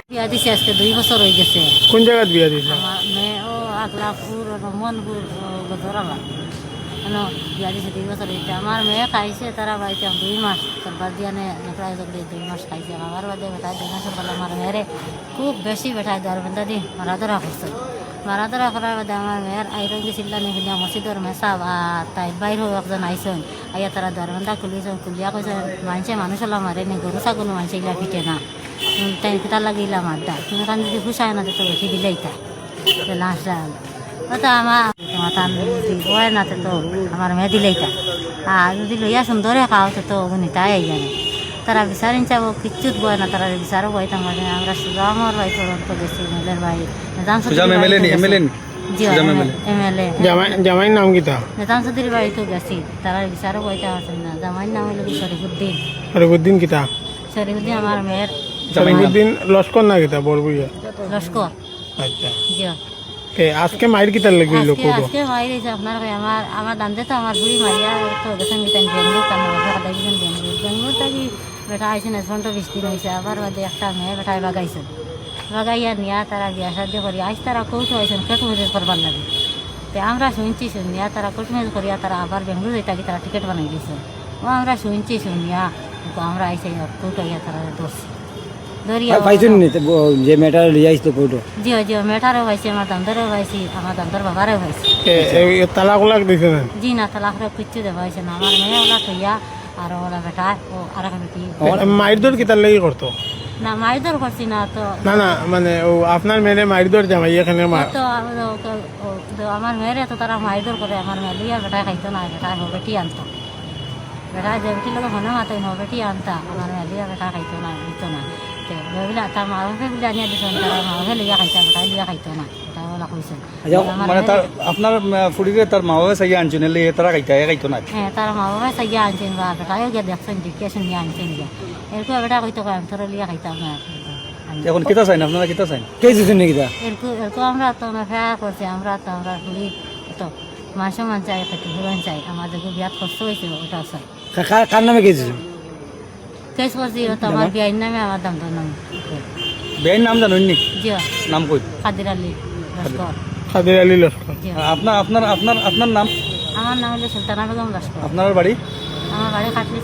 বিয়া দিছে আজকে 2 বছর হয়ে গেছে। কোন জায়গায় বিয়া দিছে? আমার মেয়ে ও আগলাপুর মনপুর গজরালা বিয়া দিছে 2 বছর হয়েছে। আমার মেয়ে খাইছে তারা বাড়িতে 2 মাস তারপর দিয়ে নেকড়ায় 2 মাস খাইছে। আমার বাদে বেটায় 2 মাসের বেলা আমার মেয়েরে খুব বেশি বেটায় দরবেন্দা দিয়ে মারাধরা করছে। মারাধরা করার বাদে আমার মেয়ের আইরন গেছিল নিয়ে মসজিদের মেসাব আর তাই বাইরেও একজন আইসন আইয়া তারা দরবেন্দা খুলিয়েছেন। খুলিয়া কৈছে মানুষ হলাম মারে নি গরু ছাগল মানুষ এগুলা ফিটে না তাই তার লাগিলা মারদা তুমি কারণ যদি খুশায় না তো বেশি দিলেই তাই লাশটা তো আমার মাথা বয় না তো আমার মেয়ে দিলেই তা আর যদি লইয়া সুন্দরে খাওয়াতে তো নিতাই আই জানে তারা বিচারিন চাবো কিচ্ছুত বয় না তারা বিচারও বইতাম আমরা সুজামর ভাই তদন্ত গেছি মেলের ভাই জামাইয়ের নাম কিতা? নেতাম চৌধুরীর বাড়িতেও গেছি তারা বিচারও বইতে পারছেন না। জামাইয়ের নাম হলো শরীফুদ্দিন। শরীফুদ্দিন কিতা? শরীফুদ্দিন আমার মেয়ের শরীফুদ্দিন লস্কর না কিতা বড়বুইয়া? লস্কর। আচ্ছা জি আজকে মায়ের কিতার লাগি লোক আজকে মায়ের এই যে আপনার আমার দান্দে তো আমার বুড়ি মারিয়া তো গেছেন গেছেন বেঙ্গুর কারণ দেখছেন বেঙ্গুর থাকি বেটা আইসেন 15-20 দিন হয়েছে। আবার বাদে একটা মেয়ে বেটায় বাগাইছেন বাগাইয়া নিয়া তারা বিয়া সাহায্য করি আজ তারা কৌটো হয়েছেন কেটমুজে করবার লাগে। তো আমরা শুনছি শুনিয়া তারা কেটমুজ করিয়া তারা আবার বেঙ্গুর যেটাকে তারা টিকিট বানাই দিয়েছেন। ও আমরা শুনছি শুনিয়া আমরা আইসে কৌটো ইয়া তারা ধরছি ধরিয়া যে মেটার লিয়াইছে কৌটো। জি জি মেটারও পাইছি আমার দামদারও পাইছি আমার দামদার বাবারও পাইছি। তালাক উলাক দিছে না? জি না তালাক কিচ্ছু দেওয়া হয়েছে না। আমার মেয়ে ওলা থইয়া আর ওলা বেটা ও আর এক বেটি মায়ের দর কিতার লাগি করতো না মাইদর করছি না তো না না মানে ও আপনার মেয়ে মায়ের দর জামাই এখানে তো আমার মেয়েরে তো তারা মাইদর করে আমার মেয়ে লিয়া বেটা খাইতো না বেটা বেটি আনতো বেটা যে বেটি লোক মনে মাতো বেটি আনতা আমার মেয়ে লিয়া বেটা খাইতো না দিত না বেবিলা তার মা বাপে বলে আনিয়া দিছেন তারা মা বাপে লিয়া খাইতা বেটা লিয়া খাইতো না এটা ওলা কইছেন। মানে তার আপনার ফুড়িরে তার মা বাবা চাইয়া আনছেন এলে তারা খাইতো না? হ্যাঁ তার মা বাবা চাইয়া আনছেন বা বেটাও গিয়ে দেখছেন দেখে শুনিয়া আনছেন গিয়া এরকম বেটা কইতো আমি তোর লিয়া খাইতাম না। এখন কিতা চাইন আপনারা কিতা চাইন কে দিছেন নাকি তা এরকম আমরা তো ফেয়া করছি আমরা ঘুরি তো মাংস মান চাই খেতে ঘুরন চাই আমাদের বিয়াত কষ্ট হয়েছে ওটা চাই। কার নামে কে দিছেন? কেস করছি তো আমার বিয়ের নামে আমার দামদার নাম। বিয়ের নাম জানেন নি? জি নাম কই? কাদের আলী লস্কর। কাদের আলী লস্কর। আপনার আপনার আপনার আপনার নাম? আমার নাম হলো সুলতানা বেগম লস্কর। আপনার বাড়ি? আমার বাড়ি কাটলি